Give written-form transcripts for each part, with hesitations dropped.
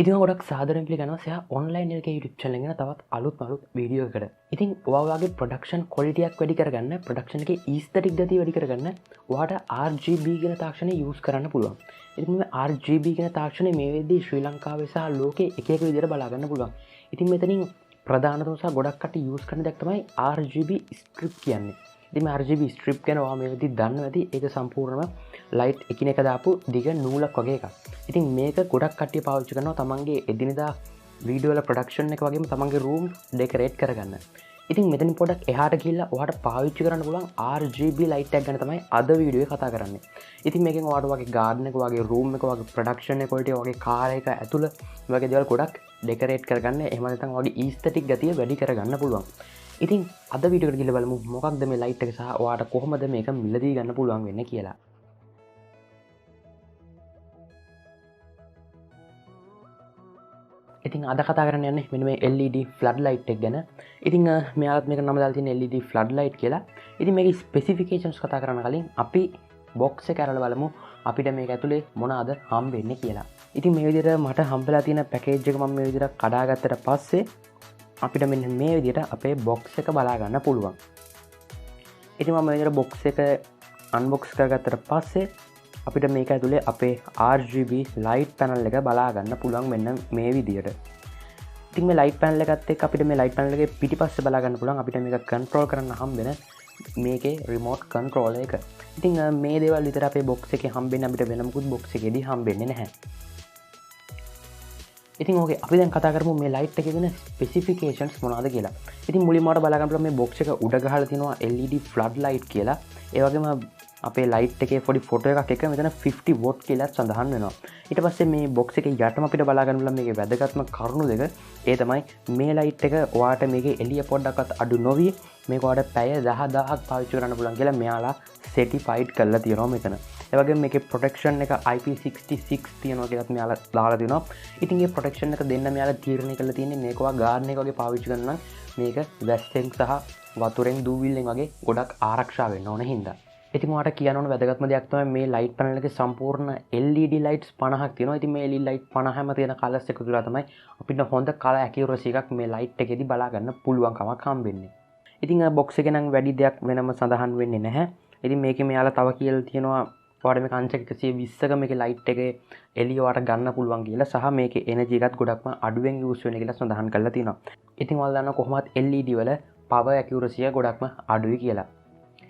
ඉතින් ගොඩක් සාදරයෙන් පිළිගන්නවා SehaOnline එකේ YouTube channel එකේ තවත් අලුත් වීඩියෝ එකකට. ඉතින් ඔයාගේ ප්‍රොඩක්ෂන් ක්වොලිටි එකක් වැඩි කරගන්න, ප්‍රොඩක්ෂන් එකේ ඊස්තටික් ගතිය වැඩි කරගන්න ඔයාට RGB කියන තාක්ෂණය යූස් කරන්න පුළුවන්. ඉතින් මේ RGB කියන තාක්ෂණය මේ වෙද්දී ශ්‍රී ලංකාවේ සහ ලෝකේ එක එක විදිහට බලා ගන්න පුළුවන්. ඉතින් මෙතනින් ප්‍රධානතම සහ ගොඩක් කට්ටිය යූස් කරන දෙයක් තමයි RGB ස්ට්‍රිප් කියන්නේ. ඉතින් මේ RGB ස්ට්‍රිප් ගැන ඔයා මේ වෙද්දී දන්නවා ඇති. ඒක සම්පූර්ණම ලයිට් එකිනෙක දාපු දිග නූලක් වගේ එකක්. ඉතින් මේක ගොඩක් කට්ටිය පාවිච්චි කරනවා තමන්ගේ එදිනෙදා වීඩියෝ වල ප්‍රොඩක්ෂන් එක වගේම තමන්ගේ රූම් ඩෙකොරේට් කරගන්න. ඉතින් මෙතනින් පොඩක් එහාට ගිහිල්ලා ඔයාට පාවිච්චි කරන්න පුළුවන් RGB ලයිට් එකක් ගැන තමයි අද වීඩියෝ එකේ කතා කරන්නේ. ඉතින් මේකෙන් ඔයාට වගේ ගාඩන් එක වගේ රූම් එක වගේ ප්‍රොඩක්ෂන් එක වලට වගේ කාර් එක ඇතුළ වගේ දේවල් ගොඩක් ඩෙකොරේට් කරගන්න. එහෙම නැත්නම් වගේ ඊස්තටික් ගතිය වැඩි කරගන්න පුළුවන්. ඉතින් අද වීඩියෝ එකට ගිහලා බලමු මොකක්ද මේ ලයිට් එක සහ ඔයාට කොහොමද මේක මිලදී ගන්න පුළුවන් වෙන්නේ කියලා. ඉතින් අද කතා කරන්න යන්නේ මෙන්න මේ LED floodlight එක ගැන. ඉතින් මෙයාලත් මේක නම දාලා තියෙන LED floodlight කියලා. ඉතින් මේකේ ස්පෙસિෆිකේෂන්ස් කතා කරන්න කලින් අපි බොක්ස් එක අරලා බලමු අපිට මේක ඇතුලේ මොනවාද හම්බෙන්නේ කියලා. ඉතින් මේ විදිහට මට හම්බෙලා තියෙන පැකේජ් එක මම මේ විදිහට කඩාගත්තට පස්සේ අපිට මෙන්න මේ විදිහට අපේ බොක්ස් එක බලා ගන්න පුළුවන්. ඉතින් මම මේ විදිහට බොක්ස් එක අන්බොක්ස් කරගත්තට පස්සේ අපිට මේක ඇතුලේ අපේ RGB ලයිට් පැනල් එක බලා ගන්න පුළුවන් මෙන්න මේ විදිහට. ඉතින් මේ ලයිට් පැනල් එකත් එක්ක අපිට මේ ලයිට් පැනල් එකේ පිටිපස්සේ බලා ගන්න පුළුවන් අපිට මේක කන්ට්‍රෝල් කරන්න හම්බෙන මේකේ රිමෝට් කන්ට්‍රෝල් එක. ඉතින් මේ දේවල් විතර අපේ බොක්ස් එකේ හම්බෙන්නේ අපිට වෙන මොකුත් බොක්ස් එකේදී හම්බෙන්නේ නැහැ. ඉතින් ඕකේ අපි දැන් කතා කරමු මේ ලයිට් එකේ වෙන ස්පෙસિෆිකේෂන්ස් මොනවද කියලා. ඉතින් මුලින්ම ඔයාලට බලා ගන්න පුළුවන් මේ බොක්ස් එක උඩ ගහලා තියෙනවා LED floodlight කියලා. ඒ වගේම අපේ ලයිට් එකේ පොඩි ෆොටෝ එකක් එක මෙතන 50 වොට් කියලා සඳහන් වෙනවා. ඊට පස්සේ මේ බොක්ස් එකේ යටම අපිට බලා ගන්න පුළුවන් මේකේ වැදගත්ම කරුණු දෙක. ඒ තමයි මේ ලයිට් එක ඔයාට මේකේ එළිය පොඩ්ඩක්වත් අඩු නොවි මේක ඔයාට පැය 10000ක් පාවිච්චි කරන්න පුළුවන් කියලා මෙයාලා සර්ටිෆයිඩ් කරලා තියෙනවා මෙතන. ඒ වගේම මේකේ ප්‍රොටෙක්ෂන් එක IP66 තියෙනවා කියලාත් මෙයාලා දාලා තියෙනවා. ඉතින් මේ ප්‍රොටෙක්ෂන් එක දෙන්න මෙයාලා තීරණය කරලා තියෙන්නේ මේක ඔයා ගාර්ඩන් එක වගේ පාවිච්චි කරනවා නම් මේක වැස්සෙන් සහ වතුරෙන් දූවිල්ලෙන් වගේ ගොඩක් ආරක්ෂා වෙන්න ඕන හින්දා. ඉතින් ඔයාලට කියන්න ඕන වැදගත්ම දෙයක් තමයි මේ ලයිට් පැනල් එකේ සම්පූර්ණ LED ලයිට්ස් 50ක් තියෙනවා. ඉතින් මේ LED ලයිට් 50ම තියෙන කලර්ස් එකතු කරලා තමයි අපිට හොඳ කලර් ඇකියුරසි එකක් මේ ලයිට් එකේදී බලා ගන්න පුළුවන් කමක් හම්බෙන්නේ. ඉතින් බොක්ස් එකේ නම් වැඩි දෙයක් වෙනම සඳහන් වෙන්නේ නැහැ. ඉතින් මේකේ මෙයාලා තව කියලා තියෙනවා ඔයාලට මේක අංශක 120ක මේකේ ලයිට් එකේ එළිය ඔයාලට ගන්න පුළුවන් කියලා සහ මේකේ එනර්ජි එකත් ගොඩක්ම අඩුවෙන් යූස් වෙන කියලා සඳහන් කරලා තියෙනවා. ඉතින් ඔයාලා දන්නවා කොහොමවත් LED වල පවර් ඇකියුරසි එක ගොඩක්ම අඩුයි කියලා.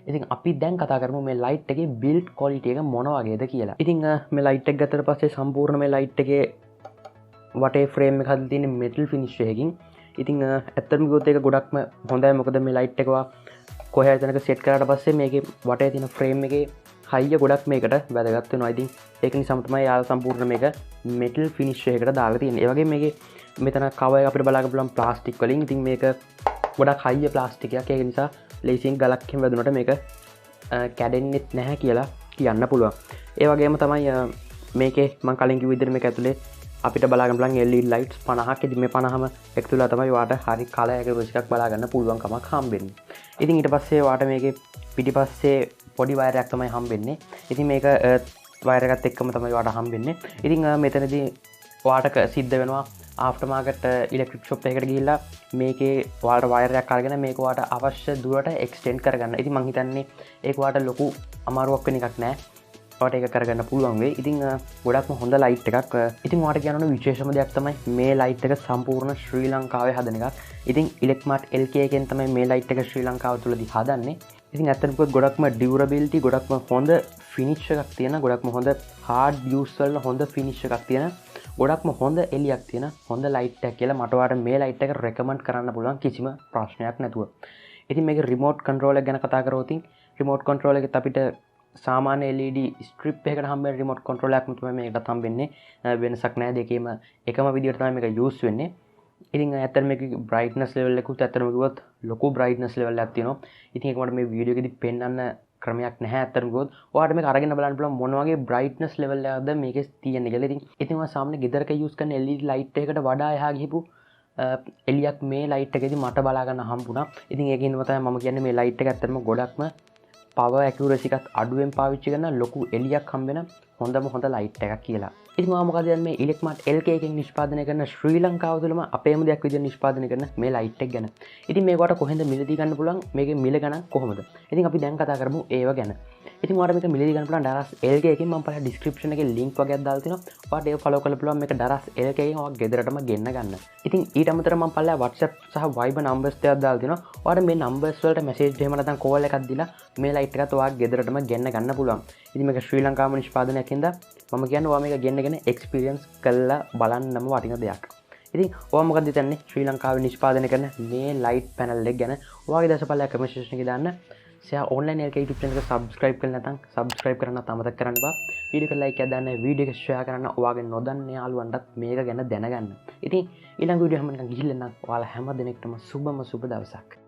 ඉතින් අපි දැන් කතා කරමු මේ ලයිට් එකේ බිල්ඩ් ක්වොලිටි එක මොන වගේද කියලා. ඉතින් මේ ලයිට් එක ගත්තට පස්සේ සම්පූර්ණ මේ ලයිට් එකේ වටේ ෆ්‍රේම් එක හදලා තියෙන මෙටල් ෆිනිෂ් එකකින්. ඉතින් ඇත්තටම කිව්වොත් ඒක ගොඩක්ම හොඳයි. මොකද මේ ලයිට් එක කොහේ හරි තැනක සෙට් කරාට පස්සේ මේකේ වටේ තියෙන ෆ්‍රේම් එකේ හයිය ගොඩක් මේකට වැදගත් වෙනවා. ඉතින් ඒක නිසාම තමයි යාළ සම්පූර්ණ මේක මෙටල් ෆිනිෂ් එකකට දාලා තියෙන්නේ. ඒ වගේම මේකේ මෙතන කවර් එක අපිට බලා ගන්න පුළුවන් ප්ලාස්ටික් වලින්. ඉතින් මේක ගොඩක් හයිය ප්ලාස්ටික් එකක්. ඒක නිසා ලේසියෙන් ගලක් එහෙම වැදුනට මේක කැඩෙන්නෙත් නැහැ කියලා කියන්න පුළුවන්. ඒ වගේම තමයි මේකේ මම කලින් කිව්ව විදිහට මේක ඇතුලේ අපිට බලා ගන්න පුළුවන් LED lights 50ක්. ඉතින් මේ 50ම එකතු වෙලා තමයි ඔයාට හරි කලර් එකක් බලා ගන්න පුළුවන් කමක් හම්බෙන්නේ. ඉතින් ඊට පස්සේ ඔයාට මේකේ පිටිපස්සේ පොඩි වයර් එකක් තමයි හම්බෙන්නේ. ඉතින් මේක වයර් එකත් එක්කම තමයි ඔයාට හම්බෙන්නේ. ඉතින් මෙතනදී ඔයාට සිද්ධ වෙනවා ආෆ්ටර් මාකට් ඉලෙක්ට්‍රික් ෂොප් එකකට ගිහිල්ලා මේකේ ඔයාලට වයර් එකක් අරගෙන මේක ඔයාට අවශ්‍ය දුරට එක්ස්ටෙන්ඩ් කරගන්න. ඉතින් මම හිතන්නේ ඒක ඔයාට ලොකු අමාරුවක් වෙන එකක් නෑ. ඔයාට ඒක කරගන්න පුළුවන් වෙයි. ඉතින් ගොඩක්ම හොඳ ලයිට් එකක්. ඉතින් ඔයාට කියන්න ඕන විශේෂම දෙයක් තමයි මේ ලයිට් එක සම්පූර්ණ ශ්‍රී ලංකාවේ හදන එකක්. ඉතින් ඉලෙක්මාර්ට් LK එකෙන් තමයි මේ ලයිට් එක ශ්‍රී ලංකාව තුලදී හදන්නේ. ඉතින් ඇත්තටම ගොඩක්ම ඩියුරබිලිටි ගොඩක්ම හොඳ ෆිනිෂ් එකක් තියෙන, ගොඩක්ම හොඳ හાર્ඩ් යූස් වල හොඳ ෆිනිෂ් එකක් තියෙන, ගොඩක්ම හොඳ එළියක් තියෙන හොඳ ලයිට් එකක් කියලා මට ඔයාලට මේ ලයිට් එක රෙකමන්ඩ් කරන්න පුළුවන් කිසිම ප්‍රශ්නයක් නැතුව. ඉතින් මේකේ රිමෝට් කන්ට්‍රෝල් එක ගැන කතා කරොත් රිමෝට් කන්ට්‍රෝල් එකෙත් අපිට සාමාන්‍ය LED ස්ට්‍රිප් එකකට හම්බෙන රිමෝට් කන්ට්‍රෝල් එකක් තමයි මේකට හම්බෙන්නේ. වෙනසක් නැහැ. දෙකේම එකම විදිහට තමයි මේක යූස් වෙන්නේ. ඉතින් ඇත්තටම මේකේ බ්‍රයිට්නස් ලෙවල් එකකුත් ඇත්තටම කිව්වොත් ලොකු බ්‍රයිට්නස් ලෙවල් එකක් තියෙනවා. ඉතින් ඒක මට මේ වීඩියෝ එකේදී පෙන්වන්න ක්‍රමයක් නැහැ. ඇත්තටම කිව්වොත් ඔයාලට මේක අරගෙන බලන්න පුළුවන් මොන වගේ බ්‍රයිට්නස් ලෙවල් එකක්ද මේකේ තියෙන්නේ කියලා. ඉතින් ඔයා සාමාන්‍ය ගෙදරක යූස් කරන LED ලයිට් එකකට වඩා එහා ගිහපු එළියක් මේ ලයිට් එකේදී මට බලා ගන්න හම්බුණා. ඉතින් ඒකින්ම තමයි මම කියන්නේ මේ ලයිට් එක ඇත්තටම ගොඩක්ම පවර් ඇකියුරසි එකත් අඩුවෙන් පාවිච්චි කරන ලොකු එළියක් හම්බෙන හොඳම හොඳ ලයිට් එකක් කියලා. ඉතින් මම මොකද මේ ඉලෙක්ට්‍රොමට් LK එකෙන් නිෂ්පාදනය කරන ශ්‍රී ලංකාව තුළම අපේම දෙයක් විදිහට නිෂ්පාදනය කරන මේ ලයිට් එක ගැන. ඉතින් මේකට කොහෙන්ද මිලදී ගන්න පුළුවන්? මේකේ මිල ගණන් කොහොමද? ඉතින් අපි දැන් කතා කරමු ඒව ගැන. ඉතින් ඔයාලට මේක මිලදී ගන්න පුළුවන් ඩරස් LK එකකින් මම පස්සේ ඩිස්ක්‍රිප්ෂන් එකේ ලින්ක් වගේක් දාලා තිනවා. ඔයාලට ඒක ෆලෝ කරලා පුළුවන් මේක ඩරස් LK එකෙන් ඔයාලා ගෙදරටම ගෙන්න ගන්න. ඉතින් ඊට අමතරව මම පල්ලා WhatsApp සහ Viber numbers ටිකක් දාලා තිනවා. ඔයාලට මේ numbers වලට message එහෙම නැත්නම් call එකක් දීලා මේ ලයිට් එකත් ඔයාලා ගෙදරටම ගෙන්න ගන්න පුළුවන්. ඉතින් මේක ශ්‍රී ලංකාවම නිෂ්පාදනයක් හින්දා මම කියන්නේ ඔයා මේක ගෙන්නගෙන එක්ස්පීරියන්ස් කරලා බලන්නම වටින දෙයක්. ඉතින් ඔයා මොකද හිතන්නේ ශ්‍රී ලංකාවේ නිෂ්පාදනය කරන මේ ලයිට් පැනල් එක ගැන? ඔයාගේ දශපලයක් කමෙන්ට් සෙක්ෂන් එකේ දාන්න. SehaOnline LK YouTube channel එක subscribe කරලා නැත්නම් subscribe කරන්න අමතක කරන්න බා. වීඩියෝ එක like එකක් දාන්න, වීඩියෝ එක share කරන්න, ඔයාගේ නොදන්න යාළුවන්ටත් මේක ගැන දැනගන්න. ඉතින් ඊළඟ වීඩියෝ හැම එකක් ගිහිල්ලා නම් ඔයාලා හැම දිනෙකටම සුබම සුබ දවසක්.